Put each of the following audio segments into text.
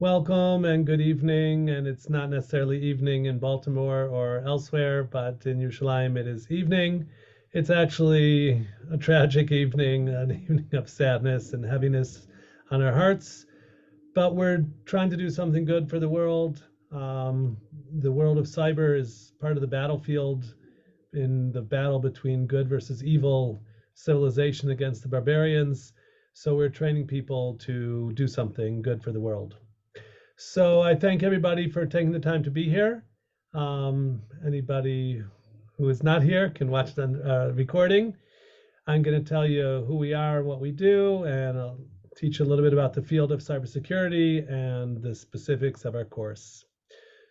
Welcome and good evening. And it's not necessarily evening in Baltimore or elsewhere, but in Yerushalayim it is evening. It's actually a tragic evening, an evening of sadness and heaviness on our hearts. But we're trying to do something good for the world. The world of cyber is part of the battlefield in the battle between good versus evil, civilization against the barbarians. So we're training people to do something good for the world. So I thank everybody for taking the time to be here. Anybody who is not here can watch the recording. I'm going to tell you who we are and what we do, and I'll teach you a little bit about the field of cybersecurity and the specifics of our course.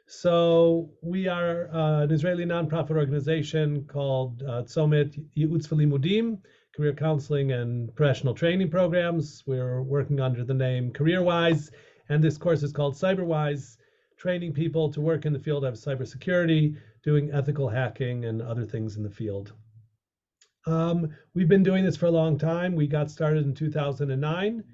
So we are an Israeli nonprofit organization called Tzomet Yi'utz V'Limudim, career counseling and professional training programs. We're working under the name CareerWise, and this course is called CyberWise, training people to work in the field of cybersecurity, doing ethical hacking and other things in the field. We've been doing this for a long time. We got started in 2009.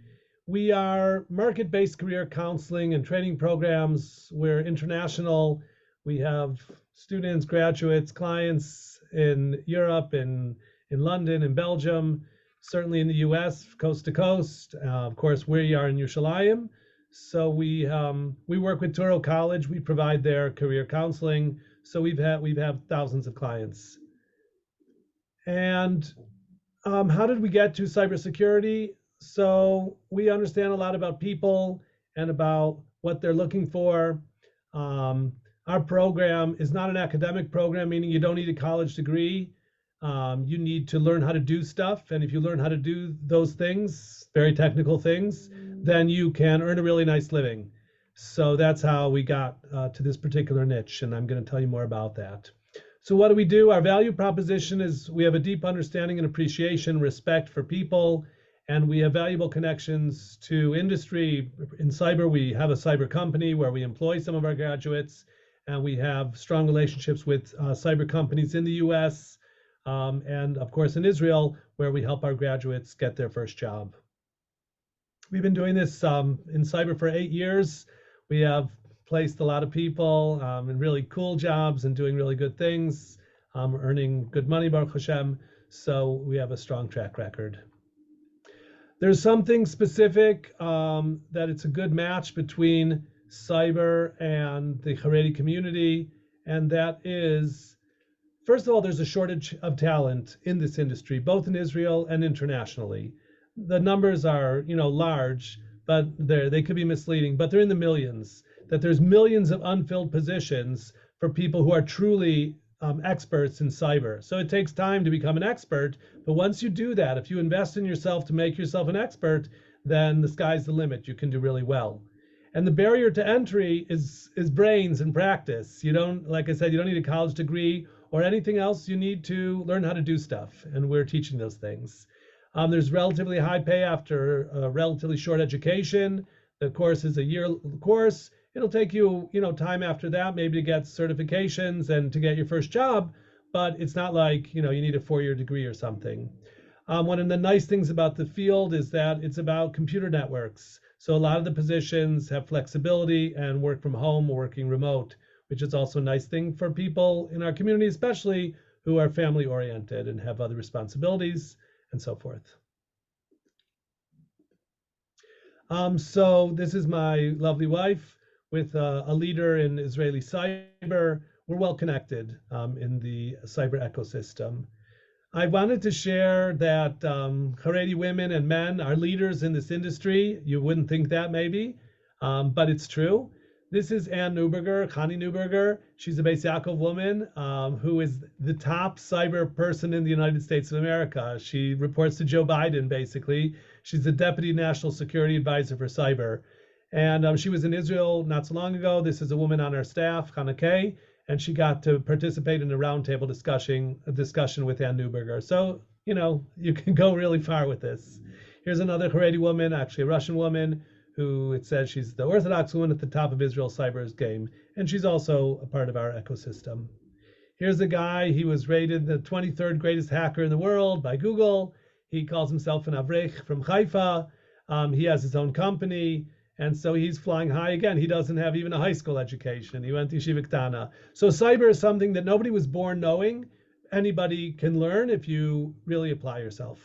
We are market-based career counseling and training programs. We're international. We have students, graduates, clients in Europe, in London, in Belgium, certainly in the US, coast to coast. Of course, we are in Yerushalayim. So we work with Touro College. We provide their career counseling. So we've had thousands of clients. And how did we get to cybersecurity? So we understand a lot about people and about what they're looking for. Our program is not an academic program, meaning you don't need a college degree. You need to learn how to do stuff. And if you learn how to do those things, very technical things, then you can earn a really nice living. So that's how we got to this particular niche. And I'm going to tell you more about that. So what do we do? Our value proposition is we have a deep understanding and appreciation, respect for people, and we have valuable connections to industry. In cyber, we have a cyber company where we employ some of our graduates, and we have strong relationships with cyber companies in the US, and of course in Israel, where we help our graduates get their first job. We've been doing this in cyber for 8 years. We have placed a lot of people in really cool jobs and doing really good things, earning good money, Baruch Hashem. So we have a strong track record. There's something specific that it's a good match between cyber and the Haredi community, and that is, first of all, there's a shortage of talent in this industry, both in Israel and internationally. The numbers are, large, but they could be misleading, but they're in the millions. That there's millions of unfilled positions for people who are truly experts in cyber. So it takes time to become an expert, but once you do that, if you invest in yourself to make yourself an expert, then the sky's the limit. You can do really well. And the barrier to entry is brains and practice. You don't, like I said, you don't need a college degree or anything else. You need to learn how to do stuff, and we're teaching those things. There's relatively high pay after a relatively short education. The course is a year course. It'll take you, time after that, maybe to get certifications and to get your first job, but it's not like, you need a 4-year degree or something. One of the nice things about the field is that it's about computer networks. So a lot of the positions have flexibility and work from home or working remote, which is also a nice thing for people in our community, especially who are family oriented and have other responsibilities and so forth. So this is my lovely wife with a leader in Israeli cyber. We're well connected in the cyber ecosystem. I wanted to share that Haredi women and men are leaders in this industry. You wouldn't think that maybe, but it's true. This is Ann Neuberger, Chani Neuberger. She's a Beis Yaakov woman who is the top cyber person in the United States of America. She reports to Joe Biden, basically. She's the Deputy National Security Advisor for Cyber. And she was in Israel not so long ago. This is a woman on our staff, Hannah Kay, and she got to participate in a roundtable discussion with Ann Neuberger. So, you can go really far with this. Here's another Haredi woman, actually a Russian woman, who it says she's the Orthodox woman at the top of Israel's cyber game, and she's also a part of our ecosystem. Here's a guy, he was rated the 23rd greatest hacker in the world by Google. He calls himself an Avrech from Haifa. He has his own company, And so he's flying high again. He doesn't have even a high school education. He went to Yeshiva Ktana. So cyber is something that nobody was born knowing. Anybody can learn if you really apply yourself.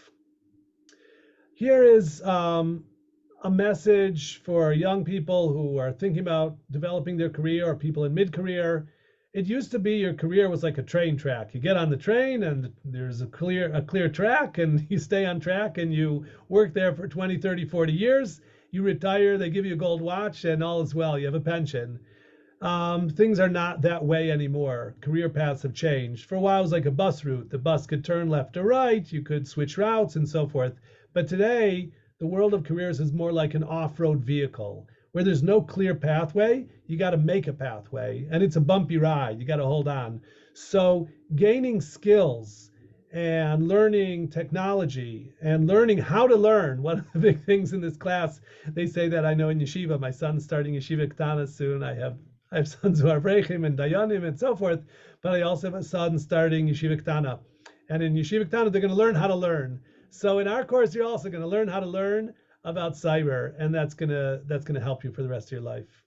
Here is a message for young people who are thinking about developing their career, or people in mid-career. It used to be your career was like a train track. You get on the train and there's a clear track, and you stay on track and you work there for 20, 30, 40 years. You retire, they give you a gold watch, and all is well. You have a pension. Things are not that way anymore. Career paths have changed. For a while, it was like a bus route. The bus could turn left or right. You could switch routes and so forth. But today, the world of careers is more like an off-road vehicle where there's no clear pathway. You got to make a pathway, and it's a bumpy ride. You got to hold on. So gaining skills and learning technology and learning how to learn. One of the big things in this class, they say that I know in yeshiva, my son's starting Yeshiva Ktana soon. I have sons who are Brechim and Dayanim and so forth, but I also have a son starting Yeshiva Ktana. And in Yeshiva Ktana, they're going to learn how to learn. So in our course, you're also going to learn how to learn about cyber, and that's going to help you for the rest of your life.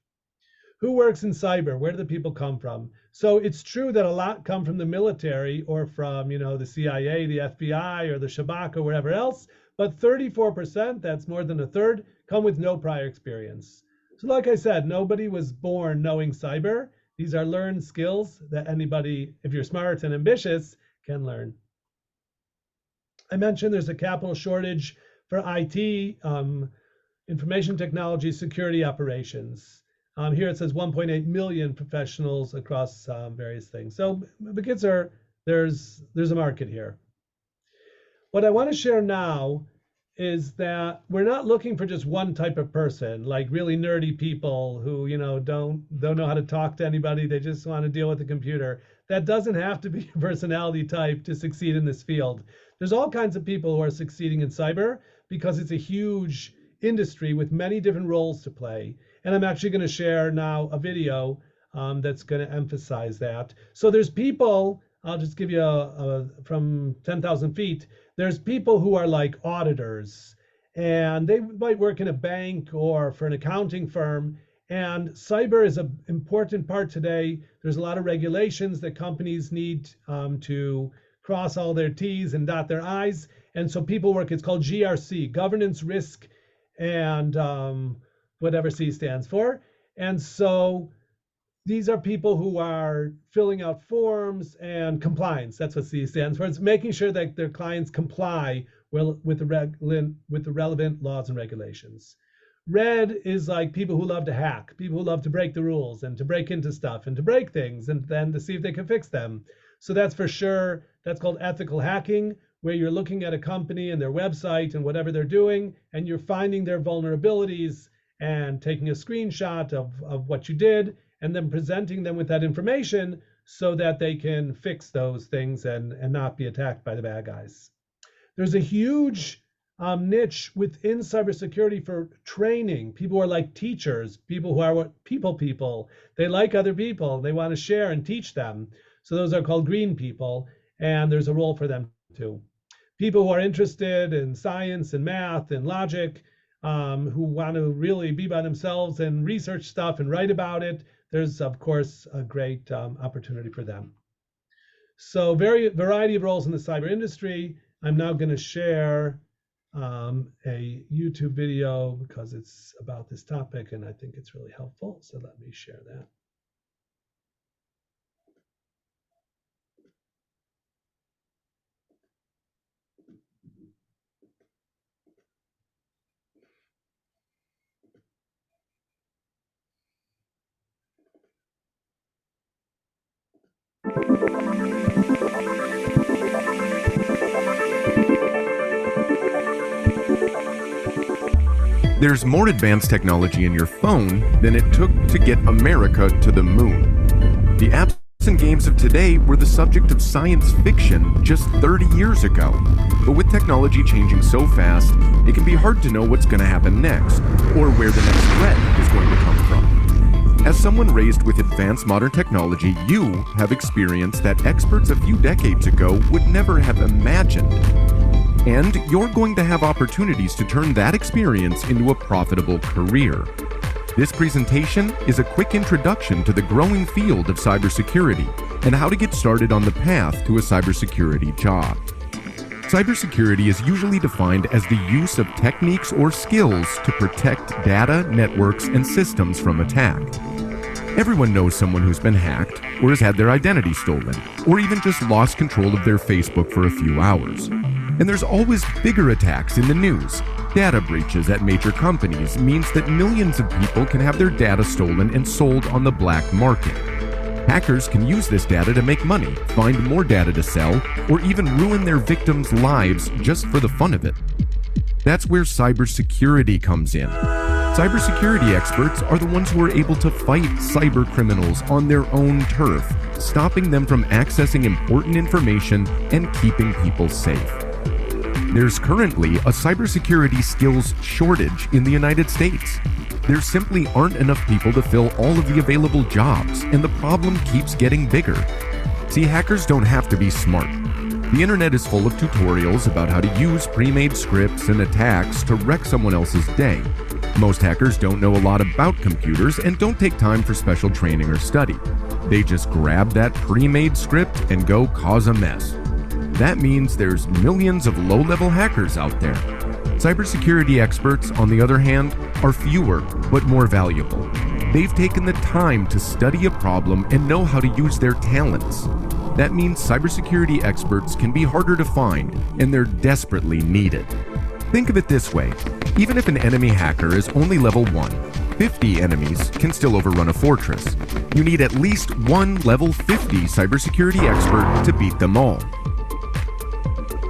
Who works in cyber? Where do the people come from? So it's true that a lot come from the military or from, the CIA, the FBI, or the Shabak, or wherever else, but 34%, that's more than a third, come with no prior experience. So like I said, nobody was born knowing cyber. These are learned skills that anybody, if you're smart and ambitious, can learn. I mentioned there's a capital shortage for IT, information technology, security operations. Here it says 1.8 million professionals across various things. So the kids there's a market here. What I want to share now is that we're not looking for just one type of person, like really nerdy people who don't know how to talk to anybody. They just want to deal with the computer. That doesn't have to be your personality type to succeed in this field. There's all kinds of people who are succeeding in cyber because it's a huge industry with many different roles to play. And I'm actually going to share now a video that's going to emphasize that. So there's people, I'll just give you from 10,000 feet, there's people who are like auditors, and they might work in a bank or for an accounting firm. And cyber is an important part today. There's a lot of regulations that companies need to cross all their T's and dot their I's. And so people work, it's called GRC, governance, risk, and whatever C stands for. And so these are people who are filling out forms and compliance. That's what C stands for. It's making sure that their clients comply with the relevant laws and regulations. Red is like people who love to hack, people who love to break the rules and to break into stuff and to break things and then to see if they can fix them. So that's for sure, that's called ethical hacking, where you're looking at a company and their website and whatever they're doing, and you're finding their vulnerabilities and taking a screenshot of what you did and then presenting them with that information so that they can fix those things and not be attacked by the bad guys. There's a huge niche within cybersecurity for training. People who are like teachers, people who are what people. They like other people. They want to share and teach them. So those are called green people, and there's a role for them too. People who are interested in science and math and logic, who want to really be by themselves and research stuff and write about it, there's of course a great opportunity for them. So variety of roles in the cyber industry. I'm now going to share a YouTube video because it's about this topic and I think it's really helpful. So let me share that. There's more advanced technology in your phone than it took to get America to the moon. The apps and games of today were the subject of science fiction just 30 years ago. But with technology changing so fast, it can be hard to know what's going to happen next, or where the next threat is going to come from. As someone raised with advanced modern technology, you have experience that experts a few decades ago would never have imagined. And you're going to have opportunities to turn that experience into a profitable career. This presentation is a quick introduction to the growing field of cybersecurity and how to get started on the path to a cybersecurity job. Cybersecurity is usually defined as the use of techniques or skills to protect data, networks, and systems from attack. Everyone knows someone who's been hacked, or has had their identity stolen, or even just lost control of their Facebook for a few hours. And there's always bigger attacks in the news. Data breaches at major companies means that millions of people can have their data stolen and sold on the black market. Hackers can use this data to make money, find more data to sell, or even ruin their victims' lives just for the fun of it. That's where cybersecurity comes in. Cybersecurity experts are the ones who are able to fight cyber criminals on their own turf, stopping them from accessing important information and keeping people safe. There's currently a cybersecurity skills shortage in the United States. There simply aren't enough people to fill all of the available jobs, and the problem keeps getting bigger. See, hackers don't have to be smart. The internet is full of tutorials about how to use pre-made scripts and attacks to wreck someone else's day. Most hackers don't know a lot about computers and don't take time for special training or study. They just grab that pre-made script and go cause a mess. That means there's millions of low-level hackers out there. Cybersecurity experts, on the other hand, are fewer but more valuable. They've taken the time to study a problem and know how to use their talents. That means cybersecurity experts can be harder to find, and they're desperately needed. Think of it this way. Even if an enemy hacker is only level 1, 50 enemies can still overrun a fortress. You need at least one level 50 cybersecurity expert to beat them all.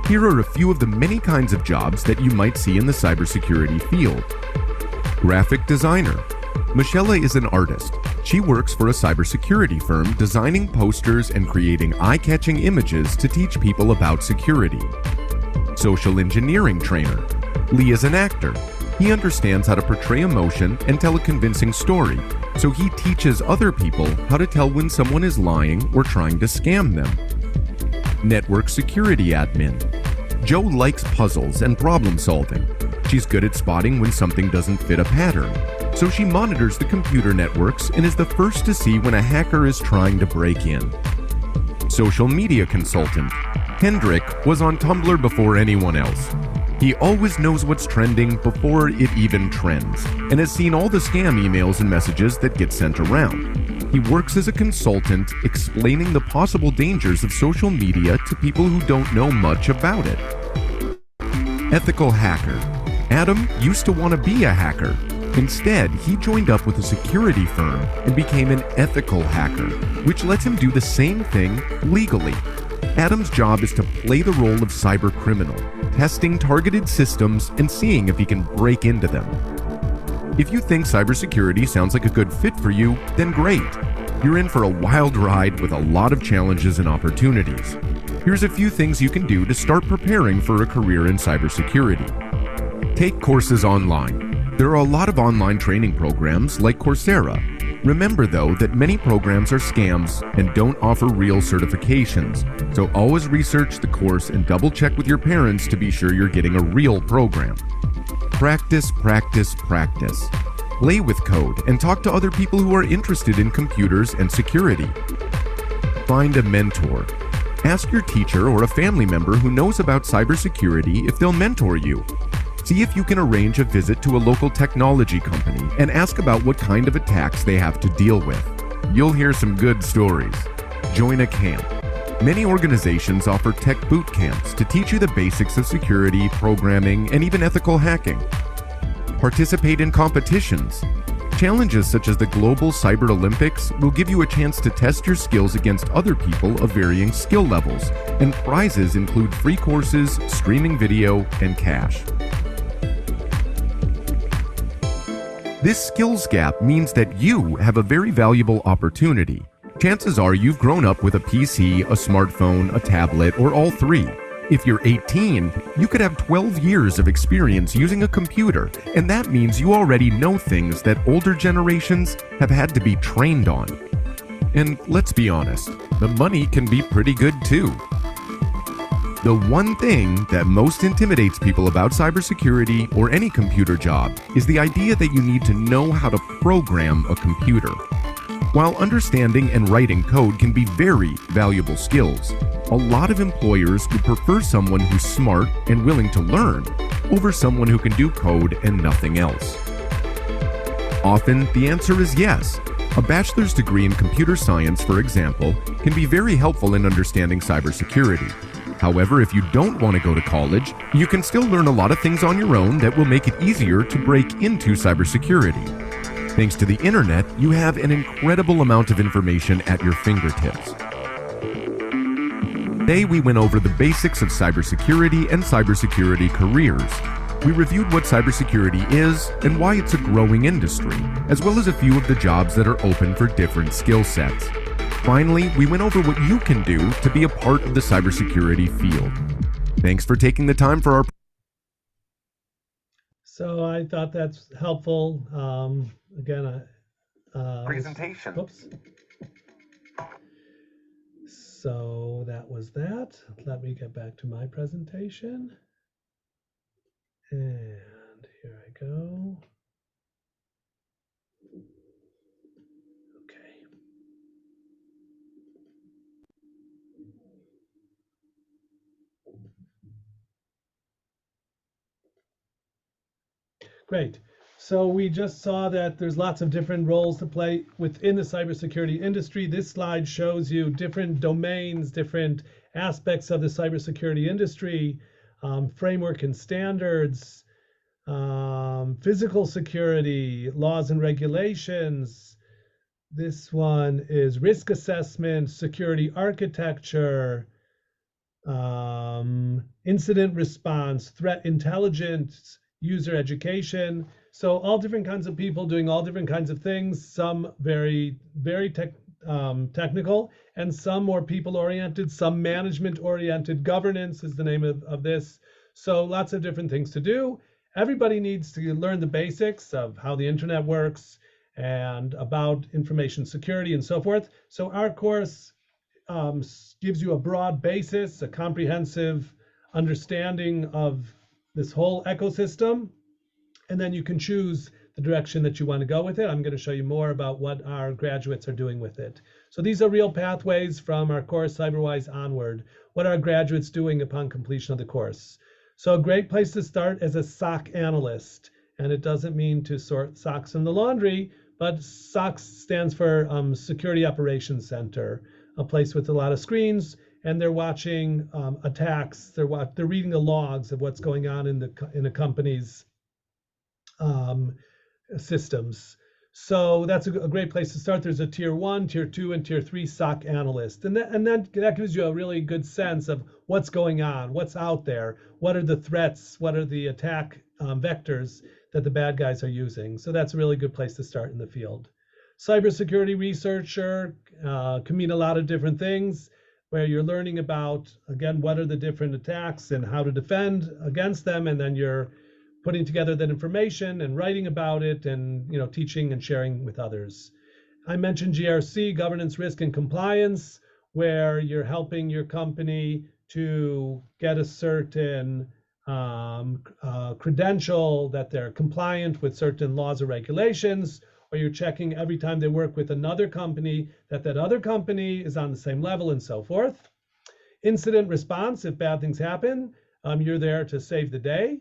Here are a few of the many kinds of jobs that you might see in the cybersecurity field. Graphic designer. Michelle is an artist. She works for a cybersecurity firm designing posters and creating eye-catching images to teach people about security. Social engineering trainer. Lee is an actor. He understands how to portray emotion and tell a convincing story, so he teaches other people how to tell when someone is lying or trying to scam them. Network security admin. Joe likes puzzles and problem solving. She's good at spotting when something doesn't fit a pattern, so she monitors the computer networks and is the first to see when a hacker is trying to break in. Social media consultant. Hendrik was on Tumblr before anyone else. He always knows what's trending before it even trends, and has seen all the scam emails and messages that get sent around. He works as a consultant, explaining the possible dangers of social media to people who don't know much about it. Ethical hacker. Adam used to want to be a hacker. Instead, he joined up with a security firm and became an ethical hacker, which lets him do the same thing legally. Adam's job is to play the role of cyber criminal, testing targeted systems and seeing if he can break into them. If you think cybersecurity sounds like a good fit for you, then great. You're in for a wild ride with a lot of challenges and opportunities. Here's a few things you can do to start preparing for a career in cybersecurity. Take courses online. There are a lot of online training programs like Coursera. Remember, though, that many programs are scams and don't offer real certifications, so always research the course and double-check with your parents to be sure you're getting a real program. Practice, practice, practice. Play with code and talk to other people who are interested in computers and security. Find a mentor. Ask your teacher or a family member who knows about cybersecurity if they'll mentor you. See if you can arrange a visit to a local technology company and ask about what kind of attacks they have to deal with. You'll hear some good stories. Join a camp. Many organizations offer tech boot camps to teach you the basics of security, programming, and even ethical hacking. Participate in competitions. Challenges such as the Global Cyber Olympics will give you a chance to test your skills against other people of varying skill levels, and prizes include free courses, streaming video, and cash. This skills gap means that you have a very valuable opportunity. Chances are you've grown up with a PC, a smartphone, a tablet, or all three. If you're 18, you could have 12 years of experience using a computer, and that means you already know things that older generations have had to be trained on. And let's be honest, the money can be pretty good too. The one thing that most intimidates people about cybersecurity or any computer job is the idea that you need to know how to program a computer. While understanding and writing code can be very valuable skills, a lot of employers would prefer someone who's smart and willing to learn over someone who can do code and nothing else. Often, the answer is yes. A bachelor's degree in computer science, for example, can be very helpful in understanding cybersecurity. However, if you don't want to go to college, you can still learn a lot of things on your own that will make it easier to break into cybersecurity. Thanks to the internet, you have an incredible amount of information at your fingertips. Today, we went over the basics of cybersecurity and cybersecurity careers. We reviewed what cybersecurity is and why it's a growing industry, as well as a few of the jobs that are open for different skill sets. Finally, we went over what you can do to be a part of the cybersecurity field. Thanks for taking the time for our So I thought that's helpful. presentation. Oops. So that was that. Let me get back to my presentation. And here I go. Okay. Great. So we just saw that there's lots of different roles to play within the cybersecurity industry. This slide shows you different domains, different aspects of the cybersecurity industry, framework and standards, physical security, laws and regulations. This one is risk assessment, security architecture, incident response, threat intelligence, user education. So all different kinds of people doing all different kinds of things, some very, very technical, and some more people-oriented, some management-oriented. Governance is the name of this. So lots of different things to do. Everybody needs to learn the basics of how the internet works and about information security and so forth. So our course gives you a broad basis, a comprehensive understanding of this whole ecosystem, and then you can choose the direction that you want to go with it. I'm going to show you more about what our graduates are doing with it. So these are real pathways from our course CyberWise onward. What are graduates doing upon completion of the course? So a great place to start as a SOC analyst. And it doesn't mean to sort socks in the laundry, but SOC stands for Security Operations Center, a place with a lot of screens, and they're watching attacks. They're reading the logs of what's going on in a company's systems. So that's a great place to start. There's a tier 1, tier 2, and tier 3 SOC analyst. And that gives you a really good sense of what's going on, what's out there, what are the threats, what are the attack vectors that the bad guys are using. So that's a really good place to start in the field. Cybersecurity researcher can mean a lot of different things, where you're learning about, again, what are the different attacks and how to defend against them, and then you're putting together that information and writing about it and teaching and sharing with others. I mentioned GRC, governance, risk, and compliance, where you're helping your company to get a certain credential that they're compliant with certain laws or regulations, or you're checking every time they work with another company that other company is on the same level and so forth. Incident response, if bad things happen, you're there to save the day.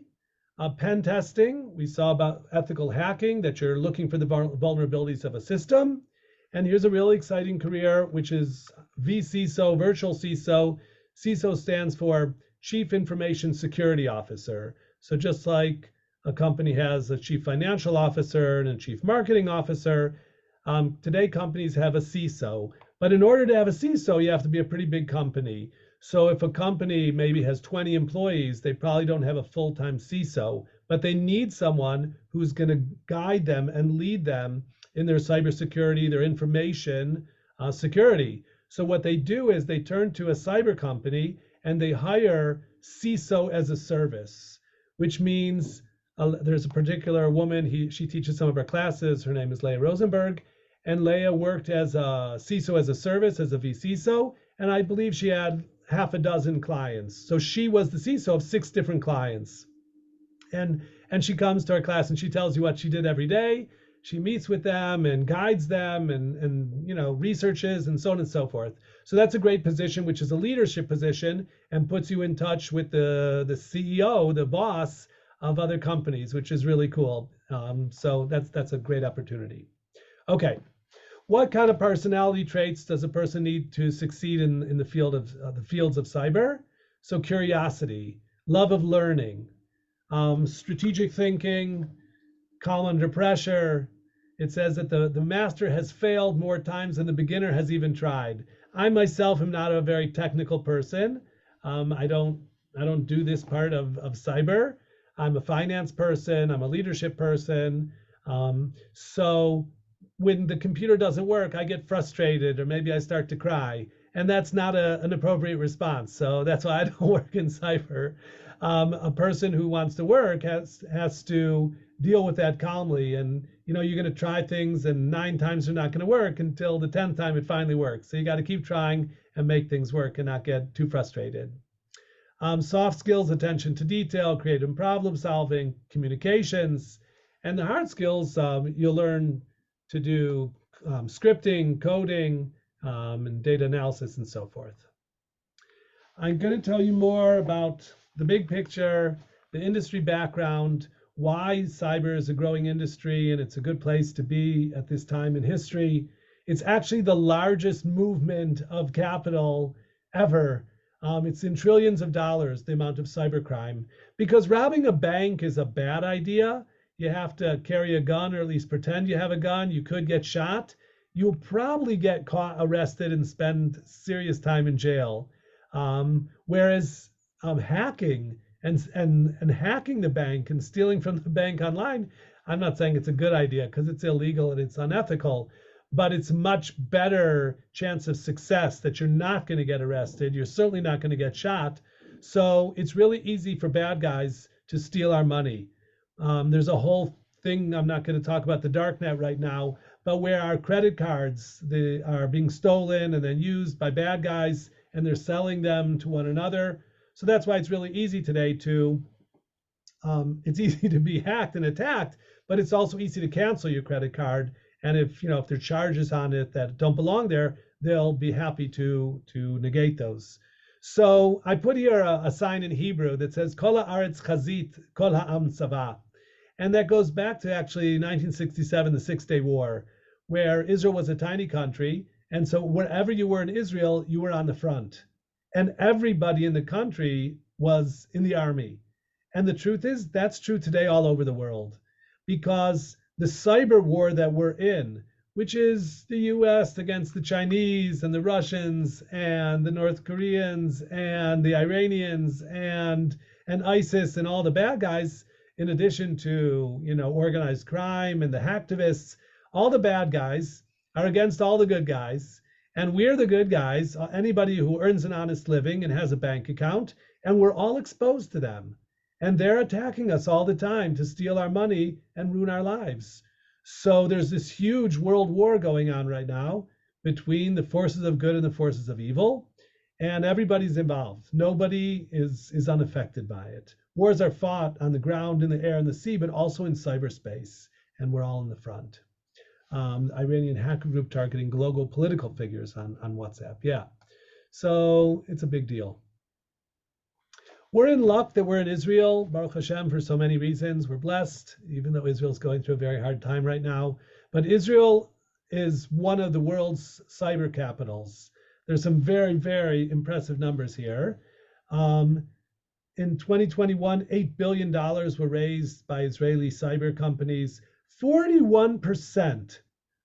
Pen testing, we saw about ethical hacking, that you're looking for the vulnerabilities of a system. And here's a really exciting career, which is vCISO, virtual CISO. CISO stands for Chief Information Security Officer. So just like a company has a chief financial officer and a chief marketing officer, today companies have a CISO. But in order to have a CISO, you have to be a pretty big company. So if a company maybe has 20 employees, they probably don't have a full-time CISO, but they need someone who's going to guide them and lead them in their cybersecurity, their information security. So what they do is they turn to a cyber company and they hire CISO as a service, which means there's a particular woman, she teaches some of our classes. Her name is Leah Rosenberg. And Leah worked as a CISO as a service, as a vCISO. And I believe she had half a dozen clients. So she was the CISO of 6 different clients. And she comes to our class and she tells you what she did every day. She meets with them and guides them and researches and so on and so forth. So that's a great position, which is a leadership position and puts you in touch with the CEO, the boss of other companies, which is really cool. So that's a great opportunity. Okay, what kind of personality traits does a person need to succeed in the fields of cyber? So curiosity, love of learning, strategic thinking, calm under pressure. It says that the master has failed more times than the beginner has even tried. I myself am not a very technical person. I don't do this part of cyber. I'm a finance person. I'm a leadership person. So when the computer doesn't work, I get frustrated or maybe I start to cry. And that's not an appropriate response. So that's why I don't work in cyber. A person who wants to work has to deal with that calmly. And you're going to try things and 9 times they're not going to work until the 10th time it finally works. So you got to keep trying and make things work and not get too frustrated. Soft skills, attention to detail, creative problem solving, communications, and the hard skills, you'll learn to do scripting, coding, and data analysis and so forth. I'm going to tell you more about the big picture, the industry background, why cyber is a growing industry and it's a good place to be at this time in history. It's actually the largest movement of capital ever. It's in trillions of dollars, the amount of cybercrime, because robbing a bank is a bad idea. You have to carry a gun or at least pretend you have a gun. You could get shot. You'll probably get caught, arrested, and spend serious time in jail. Whereas hacking and hacking the bank and stealing from the bank online, I'm not saying it's a good idea because it's illegal and it's unethical, but it's much better chance of success that you're not going to get arrested. You're certainly not going to get shot. So it's really easy for bad guys to steal our money. There's a whole thing, I'm not going to talk about the darknet right now, but where our credit cards they are being stolen and then used by bad guys and they're selling them to one another. So that's why it's really easy today it's easy to be hacked and attacked, but it's also easy to cancel your credit card. And if there are charges on it that don't belong there, they'll be happy to negate those. So I put here a sign in Hebrew that says Kol haaretz chazit, kol ha'am tzava. And that goes back to actually 1967, the 6-Day War, where Israel was a tiny country. And so wherever you were in Israel, you were on the front. And everybody in the country was in the army. And the truth is, that's true today all over the world. Because the cyber war that we're in, which is the US against the Chinese and the Russians and the North Koreans and the Iranians and ISIS and all the bad guys, in addition to organized crime and the hacktivists, all the bad guys are against all the good guys. And we're the good guys, anybody who earns an honest living and has a bank account, and we're all exposed to them. And they're attacking us all the time to steal our money and ruin our lives. So there's this huge world war going on right now between the forces of good and the forces of evil, and everybody's involved. Nobody is unaffected by it. Wars are fought on the ground, in the air, and the sea, but also in cyberspace, and we're all in the front. Iranian hacker group targeting global political figures on WhatsApp. Yeah, so it's a big deal. We're in luck that we're in Israel, Baruch Hashem, for so many reasons. We're blessed, even though Israel's going through a very hard time right now. But Israel is one of the world's cyber capitals. There's some very, very impressive numbers here. In 2021, $8 billion were raised by Israeli cyber companies. 41%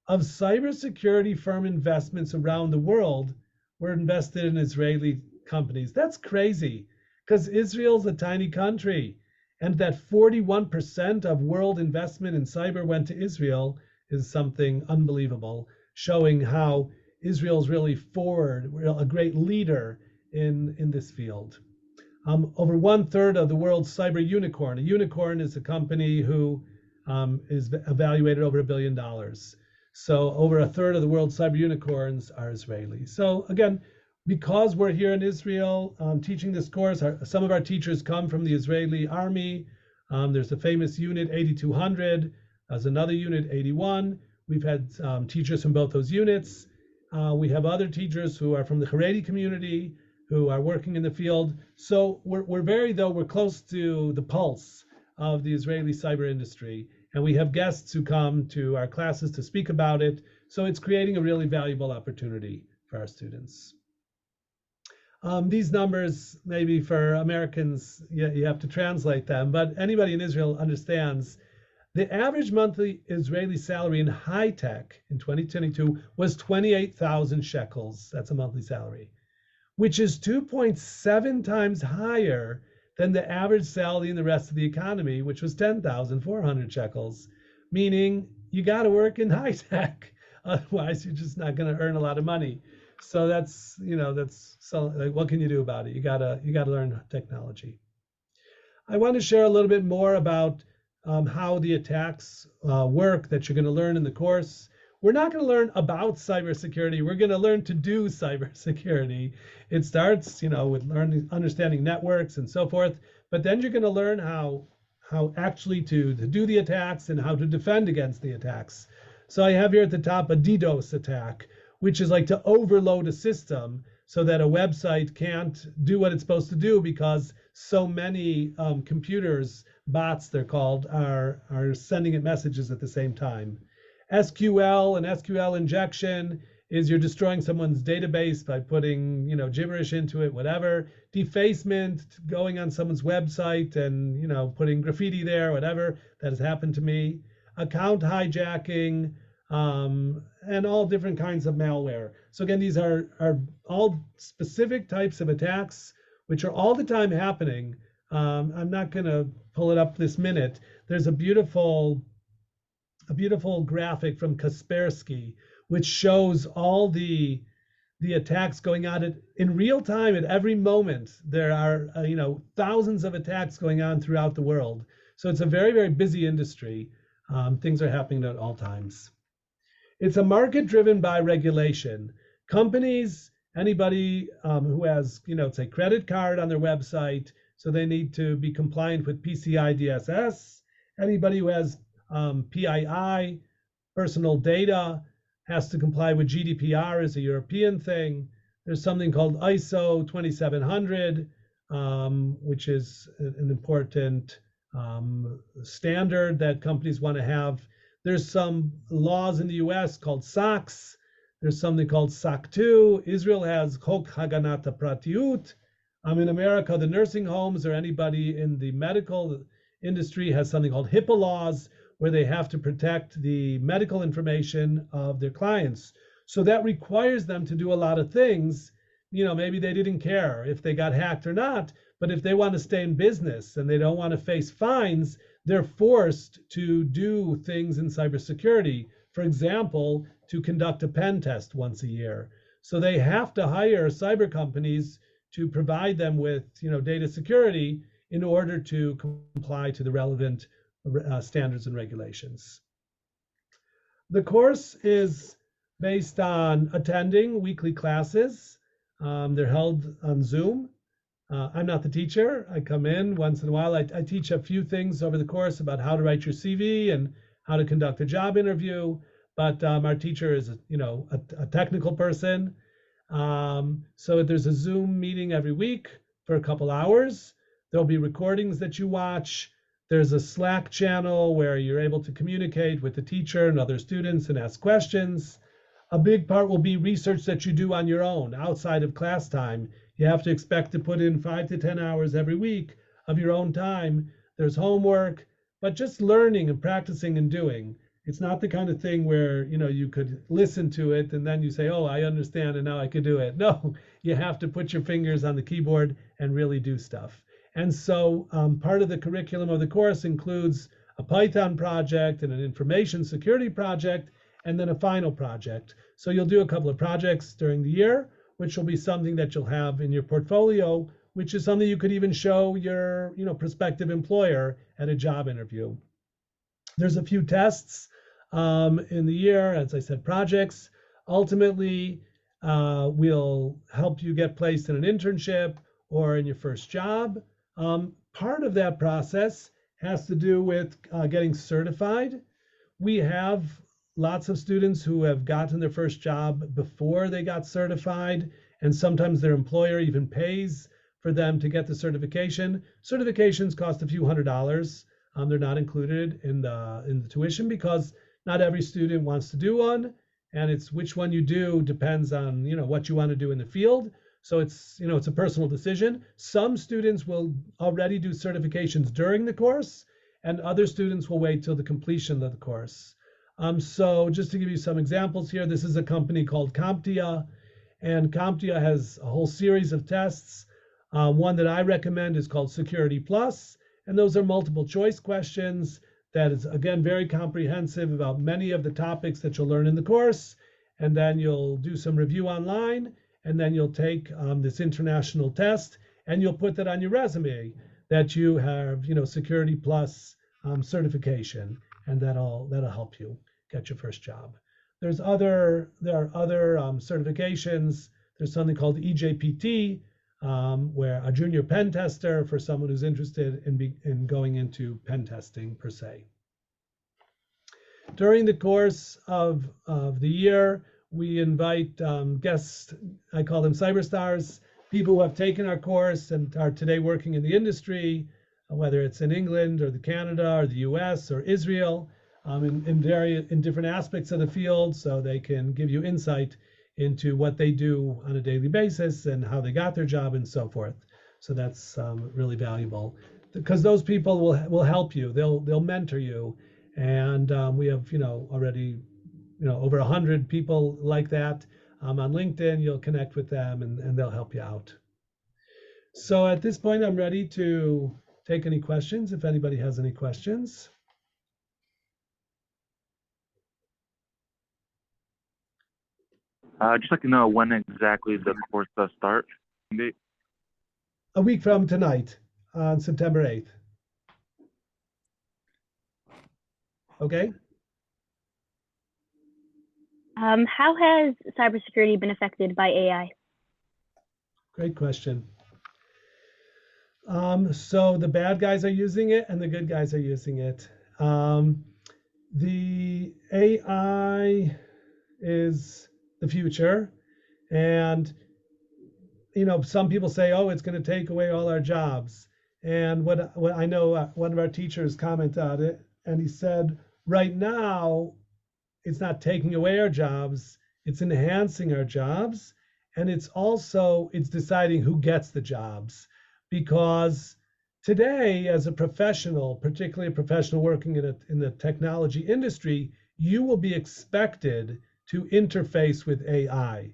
of cybersecurity firm investments around the world were invested in Israeli companies. That's crazy, because Israel's a tiny country, and that 41% of world investment in cyber went to Israel is something unbelievable, showing how Israel's really forward, a great leader in this field. Over 1/3 of the world's cyber unicorn. A unicorn is a company who is evaluated over $1 billion. So over 1/3 of the world's cyber unicorns are Israeli. So again, Because we're here in Israel teaching this course, some of our teachers come from the Israeli army. There's a famous unit 8200, there's another unit 81. We've had teachers from both those units. We have other teachers who are from the Haredi community who are working in the field. So we're close to the pulse of the Israeli cyber industry. And we have guests who come to our classes to speak about it. So it's creating a really valuable opportunity for our students. These numbers, maybe for Americans, you have to translate them, but anybody in Israel understands the average monthly Israeli salary in high tech in 2022 was 28,000 shekels. That's a monthly salary, which is 2.7 times higher than the average salary in the rest of the economy, which was 10,400 shekels, meaning you got to work in high tech. Otherwise, you're just not going to earn a lot of money. So that's so like, what can you do about it? You gotta learn technology. I want to share a little bit more about how the attacks work that you're going to learn in the course. We're not going to learn about cybersecurity. We're going to learn to do cybersecurity. It starts, with understanding networks and so forth. But then you're going to learn how actually to do the attacks and how to defend against the attacks. So I have here at the top a DDoS attack, which is like to overload a system so that a website can't do what it's supposed to do because so many computers, bots they're called, are sending it messages at the same time. SQL and SQL injection is you're destroying someone's database by putting gibberish into it, whatever. Defacement, going on someone's website and putting graffiti there, whatever. That has happened to me. Account hijacking, and all different kinds of malware. So again, these are all specific types of attacks, which are all the time happening. I'm not going to pull it up this minute. There's a beautiful graphic from Kaspersky, which shows all the attacks going on in real time at every moment. There are thousands of attacks going on throughout the world. So it's a very, very busy industry. Things are happening at all times. It's a market driven by regulation. Companies, anybody who has, say credit card on their website, so they need to be compliant with PCI DSS. Anybody who has PII, personal data, has to comply with GDPR as a European thing. There's something called ISO 2700, which is an important standard that companies want to have. There's some laws in the US called SOX. There's something called SOC 2. Israel has Chok Haganat Pratiut. In America, the nursing homes or anybody in the medical industry has something called HIPAA laws, where they have to protect the medical information of their clients. So that requires them to do a lot of things. Maybe they didn't care if they got hacked or not, but if they want to stay in business and they don't want to face fines, they're forced to do things in cybersecurity. For example, to conduct a pen test once a year. So they have to hire cyber companies to provide them with, data security in order to comply to the relevant standards and regulations. The course is based on attending weekly classes. They're held on Zoom. I'm not the teacher. I come in once in a while. I teach a few things over the course about how to write your CV and how to conduct a job interview. But our teacher is, a technical person. So there's a Zoom meeting every week for a couple hours. There'll be recordings that you watch. There's a Slack channel where you're able to communicate with the teacher and other students and ask questions. A big part will be research that you do on your own outside of class time. You have to expect to put in 5 to 10 hours every week of your own time. There's homework, but just learning and practicing and doing. It's not the kind of thing where, you could listen to it and then you say, oh, I understand and now I could do it. No, you have to put your fingers on the keyboard and really do stuff. And so part of the curriculum of the course includes a Python project and an information security project, and then a final project. So you'll do a couple of projects during the year, which will be something that you'll have in your portfolio, which is something you could even show your prospective employer at a job interview. There's a few tests in the year, as I said, projects. Ultimately, We'll help you get placed in an internship or in your first job. Part of that process has to do with getting certified. We have lots of students who have gotten their first job before they got certified, and sometimes their employer even pays for them to get the certification. Certifications cost a few $100s. They're not included in the tuition because not every student wants to do one, and it's which one you do depends on what you want to do in the field. So it's a personal decision. Some students will already do certifications during the course, and other students will wait till the completion of the course. So just to give you some examples here, this is a company called CompTIA, and CompTIA has a whole series of tests. One that I recommend is called Security Plus, and those are multiple choice questions that is, again, very comprehensive about many of the topics that you'll learn in the course. And then you'll do some review online, and then you'll take this international test, and you'll put that on your resume that you have, Security Plus certification, and that'll help you get your first job. There are other certifications. There's something called EJPT, where a junior pen tester for someone who's interested in going into pen testing per se. During the course of the year, we invite guests, I call them cyberstars, people who have taken our course and are today working in the industry, whether it's in England or Canada or the US or Israel, in different aspects of the field, so they can give you insight into what they do on a daily basis and how they got their job and so forth. So that's really valuable because those people will help you. They'll mentor you, and we have already over 100 people like that on LinkedIn. You'll connect with them and they'll help you out. So at this point, I'm ready to take any questions if anybody has any questions. I'd just like to know when exactly the course does start. A week from tonight, on September 8th. Okay. How has cybersecurity been affected by AI? Great question. So the bad guys are using it and the good guys are using it. The AI is the future, and some people say, oh, it's going to take away all our jobs. And what I know, one of our teachers commented on it, and he said, right now, it's not taking away our jobs, it's enhancing our jobs, and it's deciding who gets the jobs. Because today, as a professional, particularly a professional working in the technology industry, you will be expected to interface with AI.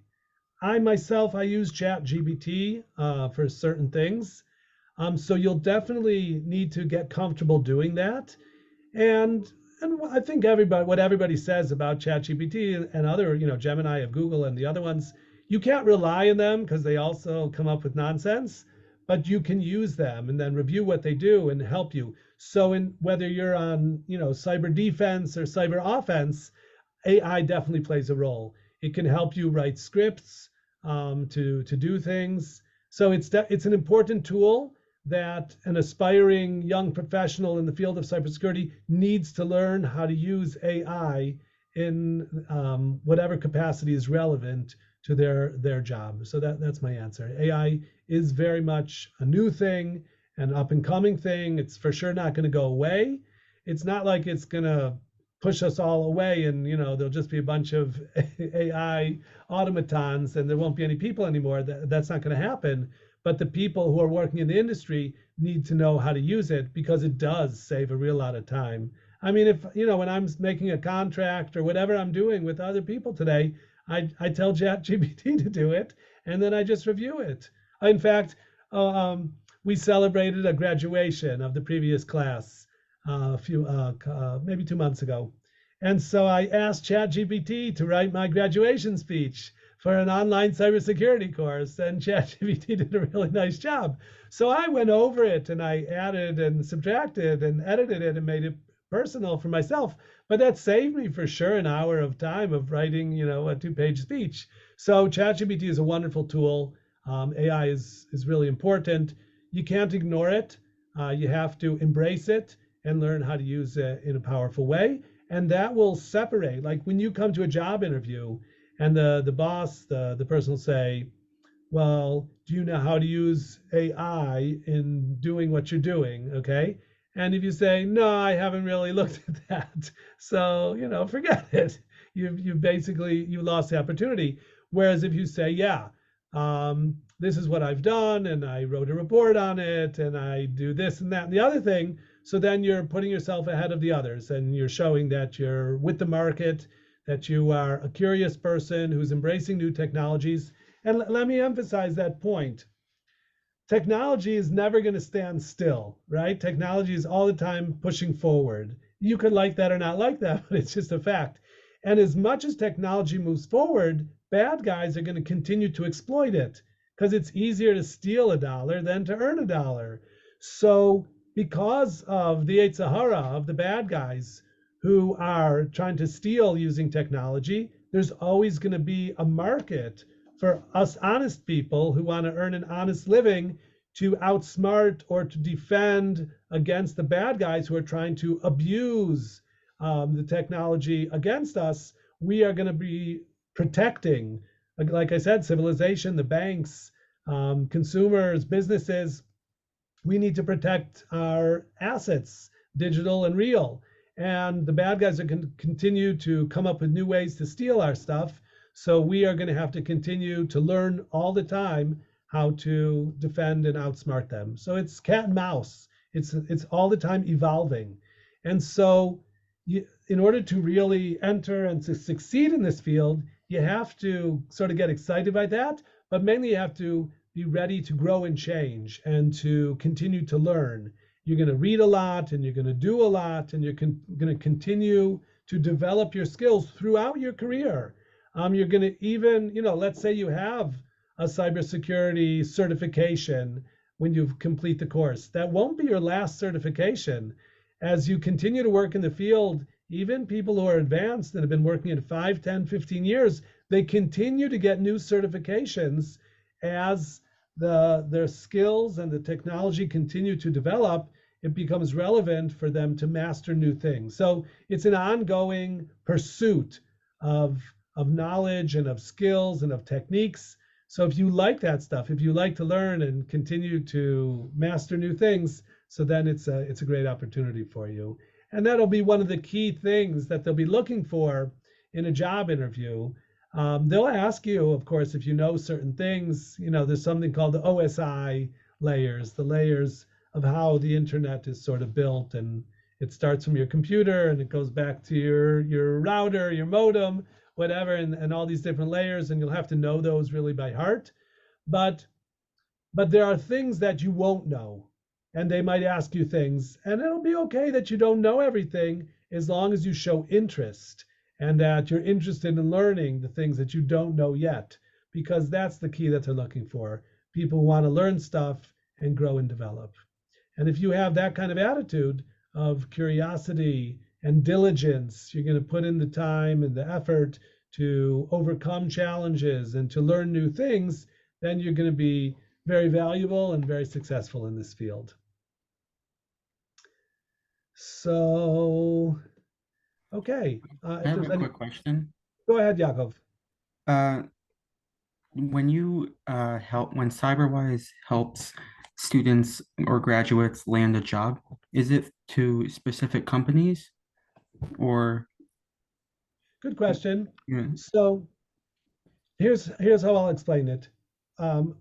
I myself use ChatGPT for certain things. So you'll definitely need to get comfortable doing that. And I think what everybody says about ChatGPT and other, Gemini of Google and the other ones, you can't rely on them because they also come up with nonsense, but you can use them and then review what they do and help you. So whether you're on, cyber defense or cyber offense, AI definitely plays a role. It can help you write scripts to do things. So it's an important tool that an aspiring young professional in the field of cybersecurity needs to learn how to use AI in whatever capacity is relevant to their job. So that's my answer. AI is very much a new thing, an up and coming thing. It's for sure not going to go away. It's not like it's going to push us all away and there'll just be a bunch of AI automatons and there won't be any people anymore. That's not going to happen. But the people who are working in the industry need to know how to use it because it does save a real lot of time. I mean, if when I'm making a contract or whatever I'm doing with other people today, I tell ChatGPT to do it and then I just review it. In fact, we celebrated a graduation of the previous class maybe 2 months ago. And so I asked ChatGPT to write my graduation speech for an online cybersecurity course, and ChatGPT did a really nice job. So I went over it and I added and subtracted and edited it and made it personal for myself, but that saved me for sure an hour of time of writing, a 2-page speech. So ChatGPT is a wonderful tool. AI is really important. You can't ignore it. You have to embrace it and learn how to use it in a powerful way. And that will separate. Like when you come to a job interview and the boss, the person will say, well, do you know how to use AI in doing what you're doing? Okay. And if you say, no, I haven't really looked at that. So, forget it. You've basically, you lost the opportunity. Whereas if you say, yeah, this is what I've done, and I wrote a report on it, and I do this and that and the other thing. So then you're putting yourself ahead of the others, and you're showing that you're with the market, that you are a curious person who's embracing new technologies. And let me emphasize that point. Technology is never going to stand still, right? Technology is all the time pushing forward. You could like that or not like that, but it's just a fact. And as much as technology moves forward, bad guys are going to continue to exploit it because it's easier to steal $1 than to earn $1. So because of the Eight Sahara, of the bad guys who are trying to steal using technology, there's always going to be a market for us honest people who want to earn an honest living to outsmart or to defend against the bad guys who are trying to abuse the technology against us. We are going to be protecting, like I said, civilization, the banks, consumers, businesses. We need to protect our assets, digital and real. And the bad guys are going to continue to come up with new ways to steal our stuff. So we are going to have to continue to learn all the time how to defend and outsmart them. So it's cat and mouse. It's all the time evolving. And so in order to really enter and to succeed in this field, you have to sort of get excited by that, but mainly you have to be ready to grow and change and to continue to learn. You're going to read a lot and you're going to do a lot and you're going to continue to develop your skills throughout your career. You're going to even, let's say you have a cybersecurity certification when you complete the course. That won't be your last certification. As you continue to work in the field, even people who are advanced and have been working at 5, 10, 15 years, they continue to get new certifications as their skills and the technology continue to develop. It becomes relevant for them to master new things. So it's an ongoing pursuit of knowledge and of skills and of techniques. So if you like that stuff, if you like to learn and continue to master new things, so then it's a great opportunity for you. And that'll be one of the key things that they'll be looking for in a job interview. They'll ask you, of course, if you know certain things. There's something called the OSI layers, the layers of how the internet is sort of built. And it starts from your computer and it goes back to your router, your modem, whatever, and all these different layers, and you'll have to know those really by heart. But there are things that you won't know, and they might ask you things, and it'll be okay that you don't know everything as long as you show interest and that you're interested in learning the things that you don't know yet, because that's the key that they're looking for. People want to learn stuff and grow and develop. And if you have that kind of attitude of curiosity and diligence, you're going to put in the time and the effort to overcome challenges and to learn new things, then you're going to be very valuable and very successful in this field. So, okay. I have a quick question. Go ahead, Yakov. When CyberWise helps students or graduates land a job, is it to specific companies or? Good question. Yeah. So here's how I'll explain it.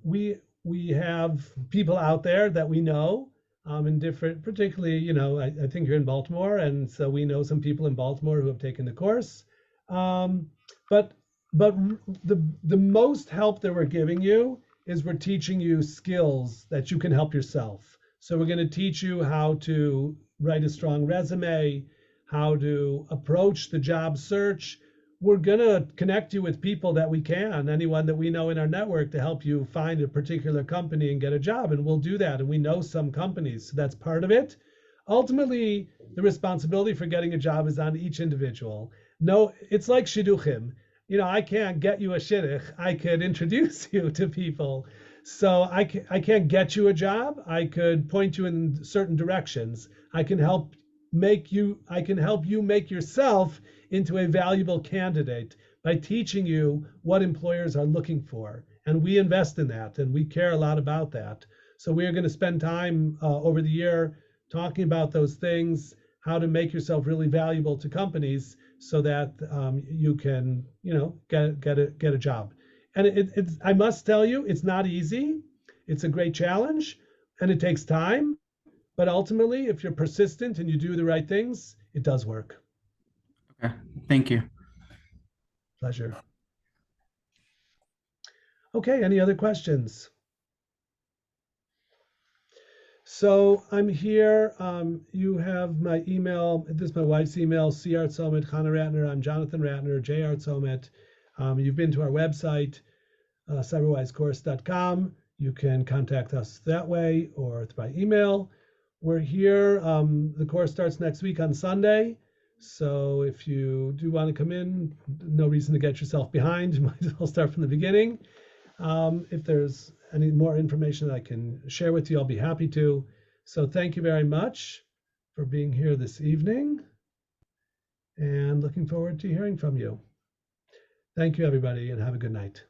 We have people out there that we know in different, particularly, I think you're in Baltimore, and so we know some people in Baltimore who have taken the course. But the most help that we're giving you is we're teaching you skills that you can help yourself. So we're going to teach you how to write a strong resume, how to approach the job search. We're going to connect you with people that we can, anyone that we know in our network, to help you find a particular company and get a job. And we'll do that. And we know some companies, so that's part of it. ultimately, the responsibility for getting a job is on each individual. No, it's like shidduchim. I can't get you a shidduch. I could introduce you to people. So I can't get you a job. I could point you in certain directions. I can help you make yourself into a valuable candidate by teaching you what employers are looking for. And we invest in that, and we care a lot about that. So we are going to spend time over the year talking about those things, how to make yourself really valuable to companies so that you can, get a job. And it's, I must tell you, it's not easy. It's a great challenge, and it takes time. But ultimately, if you're persistent and you do the right things, it does work. Okay, thank you. Pleasure. Okay, any other questions? So I'm here. You have my email. This is my wife's email, cartsomet, Chana Ratner. I'm Jonathan Ratner, jartsomet. You've been to our website, cyberwisecourse.com. You can contact us that way or by email. We're here. The course starts next week on Sunday. So if you do want to come in, no reason to get yourself behind. You might as well start from the beginning. If there's any more information that I can share with you, I'll be happy to. So thank you very much for being here this evening, and looking forward to hearing from you. Thank you, everybody, and have a good night.